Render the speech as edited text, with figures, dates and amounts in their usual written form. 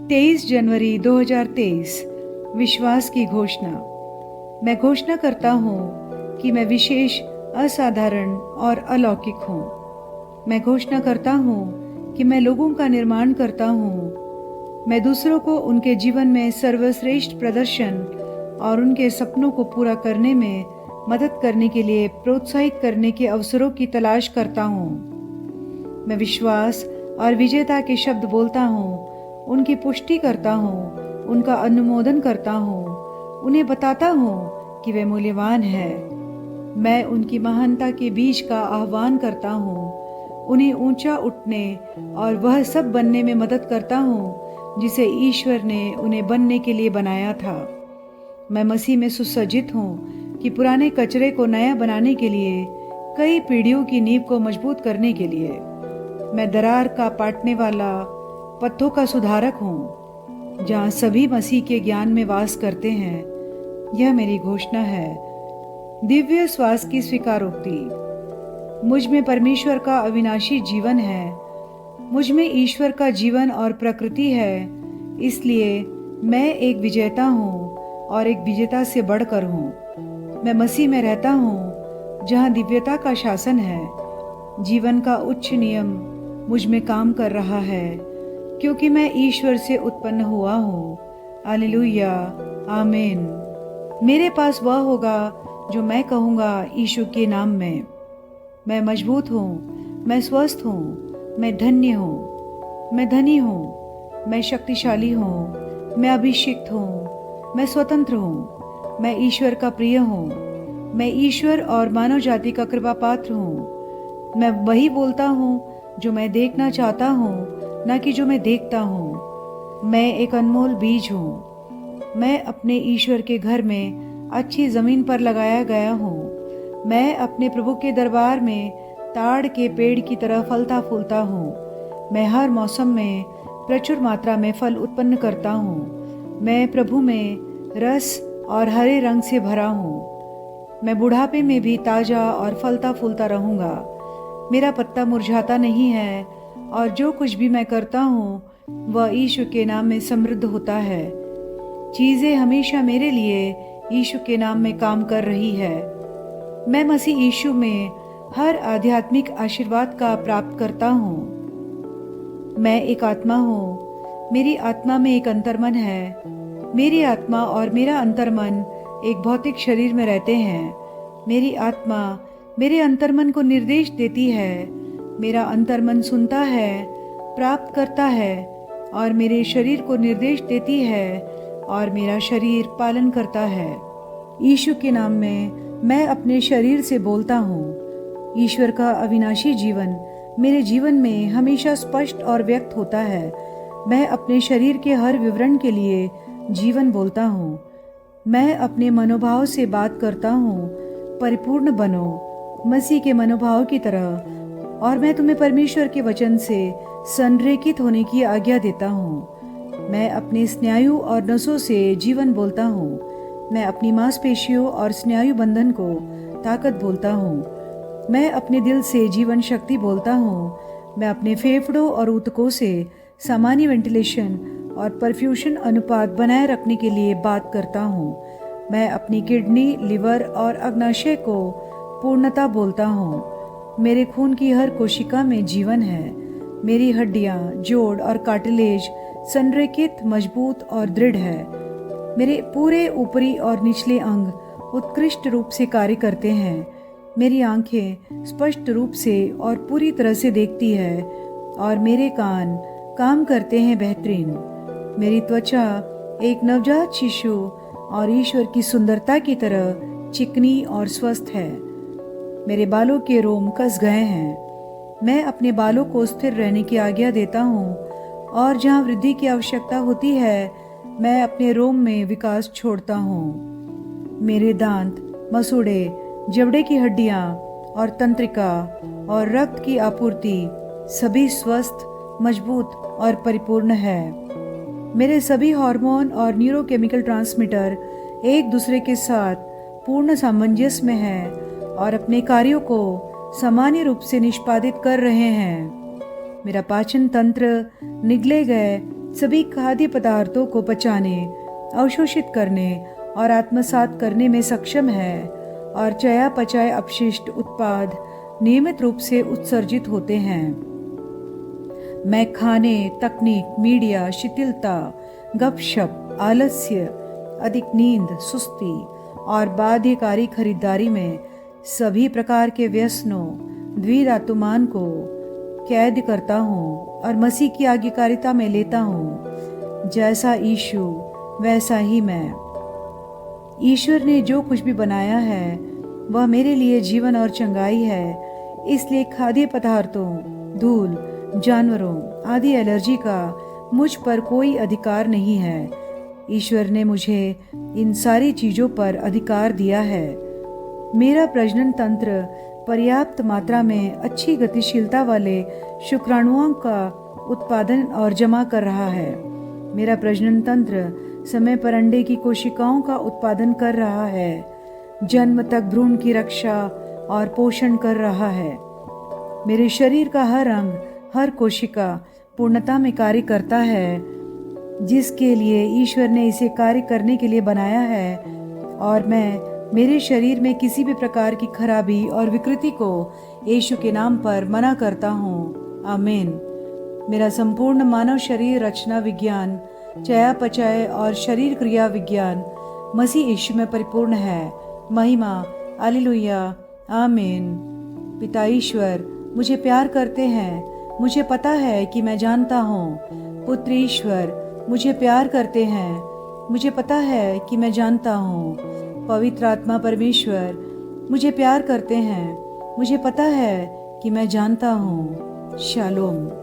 23 जनवरी 2023। विश्वास की घोषणा। मैं घोषणा करता हूँ कि मैं विशेष, असाधारण और अलौकिक हूँ। मैं घोषणा करता हूँ कि मैं लोगों का निर्माण करता हूँ। मैं दूसरों को उनके जीवन में सर्वश्रेष्ठ प्रदर्शन और उनके सपनों को पूरा करने में मदद करने के लिए प्रोत्साहित करने के अवसरों की तलाश करता हूँ। मैं विश्वास और विजेता के शब्द बोलता हूँ, उनकी पुष्टि करता हूँ, उनका अनुमोदन करता हूँ, उन्हें बताता हूँ कि वे मूल्यवान हैं। मैं उनकी महानता के बीज का आह्वान करता हूँ, उन्हें ऊंचा उठने और वह सब बनने में मदद करता हूँ जिसे ईश्वर ने उन्हें बनने के लिए बनाया था। मैं मसीह में सुसज्जित हूँ कि पुराने कचरे को नया बनाने के लिए, कई पीढ़ियों की नींव को मजबूत करने के लिए। मैं दरार का पाटने वाला, पत्थों का सुधारक हूँ, जहाँ सभी मसीह के ज्ञान में वास करते हैं। यह मेरी घोषणा है। दिव्य श्वास की स्वीकारोक्ति। मुझ में परमेश्वर का अविनाशी जीवन है। मुझ में ईश्वर का जीवन और प्रकृति है। इसलिए मैं एक विजेता हूँ और एक विजेता से बढ़कर हूँ। मैं मसीह में रहता हूँ, जहाँ दिव्यता का शासन है। जीवन का उच्च नियम मुझ में काम कर रहा है, क्योंकि मैं ईश्वर से उत्पन्न हुआ हूँ। हालेलुया, आमीन। मेरे पास वह होगा जो मैं कहूँगा यीशु के नाम में। मैं मजबूत हूँ, मैं स्वस्थ हूँ, मैं धन्य हूँ, मैं धनी हूँ, मैं शक्तिशाली हूँ, मैं अभिषिक्त हूँ, मैं स्वतंत्र हूँ, मैं ईश्वर का प्रिय हूँ, मैं ईश्वर और मानव जाति का कृपा पात्र हूँ। मैं वही बोलता हूँ जो मैं देखना चाहता हूँ, न कि जो मैं देखता हूँ। मैं एक अनमोल बीज हूँ। मैं अपने ईश्वर के घर में अच्छी जमीन पर लगाया गया हूँ। मैं अपने प्रभु के दरबार में ताड़ के पेड़ की तरह फलता फूलता हूँ। मैं हर मौसम में प्रचुर मात्रा में फल उत्पन्न करता हूँ। मैं प्रभु में रस और हरे रंग से भरा हूँ। मैं बुढ़ापे में भी ताजा और फलता फूलता रहूँगा। मेरा पत्ता मुरझाता नहीं है और जो कुछ भी मैं करता हूँ वह यीशु के नाम में समृद्ध होता है। चीज़ें हमेशा मेरे लिए यीशु के नाम में काम कर रही है। मैं मसीह यीशु में हर आध्यात्मिक आशीर्वाद का प्राप्त करता हूँ। मैं एक आत्मा हूँ। मेरी आत्मा में एक अंतर्मन है। मेरी आत्मा और मेरा अंतर्मन एक भौतिक शरीर में रहते हैं। मेरी आत्मा मेरे अंतर्मन को निर्देश देती है। मेरा अंतर्मन सुनता है, प्राप्त करता है और मेरे शरीर को निर्देश देती है और मेरा शरीर पालन करता है। यीशु के नाम में मैं अपने शरीर से बोलता हूँ। ईश्वर का अविनाशी जीवन मेरे जीवन में हमेशा स्पष्ट और व्यक्त होता है। मैं अपने शरीर के हर विवरण के लिए जीवन बोलता हूँ। मैं अपने मनोभाव से बात करता हूँ, परिपूर्ण बनो मसीह के मनोभाव की तरह। और मैं तुम्हें परमेश्वर के वचन से संरेखित होने की आज्ञा देता हूँ। मैं अपने स्नायु और नसों से जीवन बोलता हूँ। मैं अपनी मांसपेशियों और स्नायु बंधन को ताकत बोलता हूँ। मैं अपने दिल से जीवन शक्ति बोलता हूँ। मैं अपने फेफड़ों और ऊतकों से सामान्य वेंटिलेशन और परफ्यूशन अनुपात बनाए रखने के लिए बात करता हूँ। मैं अपनी किडनी, लिवर और अग्नाशय को पूर्णता बोलता हूँ। मेरे खून की हर कोशिका में जीवन है। मेरी हड्डियां, जोड़ और कार्टिलेज संरेखित, मजबूत और दृढ़ है। मेरे पूरे ऊपरी और निचले अंग उत्कृष्ट रूप से कार्य करते हैं। मेरी आंखें स्पष्ट रूप से और पूरी तरह से देखती है और मेरे कान काम करते हैं बेहतरीन। मेरी त्वचा एक नवजात शिशु और ईश्वर की सुंदरता की तरह चिकनी और स्वस्थ है। मेरे बालों के रोम कस गए हैं। मैं अपने बालों को स्थिर रहने की आज्ञा देता हूँ और जहाँ वृद्धि की आवश्यकता होती है, मैं अपने रोम में विकास छोड़ता हूँ। मेरे दांत, मसूड़े, जबड़े की हड्डियाँ और तंत्रिका और रक्त की आपूर्ति सभी स्वस्थ, मजबूत और परिपूर्ण है। मेरे सभी हार्मोन और न्यूरोकेमिकल ट्रांसमीटर एक दूसरे के साथ पूर्ण सामंजस्य में हैं और अपने कार्यों को सामान्य रूप से निष्पादित कर रहे हैं। मेरा पाचन तंत्र निगले गए सभी खाद्य पदार्थों को पचाने, अवशोषित करने और आत्मसात करने में सक्षम है और चयापचय अपशिष्ट उत्पाद नियमित रूप से उत्सर्जित होते हैं। मैं खाने, तकनीक, मीडिया, शिथिलता, गपशप, आलस्य, अधिक नींद, सुस्ती और बाध्यकारी खरीदारी में सभी प्रकार के व्यसनों, द्विधातुमान को कैद करता हूँ और मसीह की आज्ञाकारिता में लेता हूँ। जैसा यीशु वैसा ही मैं। ईश्वर ने जो कुछ भी बनाया है वह मेरे लिए जीवन और चंगाई है, इसलिए खाद्य पदार्थों, धूल, जानवरों आदि एलर्जी का मुझ पर कोई अधिकार नहीं है। ईश्वर ने मुझे इन सारी चीज़ों पर अधिकार दिया है। मेरा प्रजनन तंत्र पर्याप्त मात्रा में अच्छी गतिशीलता वाले शुक्राणुओं का उत्पादन और जमा कर रहा है। मेरा प्रजनन तंत्र समय पर अंडे की कोशिकाओं का उत्पादन कर रहा है, जन्म तक भ्रूण की रक्षा और पोषण कर रहा है। मेरे शरीर का हर अंग, हर कोशिका पूर्णता में कार्य करता है, जिसके लिए ईश्वर ने इसे कार्य करने के लिए बनाया है, और मैं मेरे शरीर में किसी भी प्रकार की खराबी और विकृति को यीशु के नाम पर मना करता हूँ। आमीन। मेरा संपूर्ण मानव शरीर रचना विज्ञान, चयापचय और शरीर क्रिया विज्ञान मसीह यीशु में परिपूर्ण है। महिमा, हालेलुया, आमीन। पिता ईश्वर मुझे प्यार करते हैं, मुझे पता है कि मैं जानता हूँ। पुत्र ईश्वर मुझे प्यार करते हैं, मुझे पता है कि मैं जानता हूँ। पवित्र आत्मा परमेश्वर मुझे प्यार करते हैं, मुझे पता है कि मैं जानता हूँ। शालोम।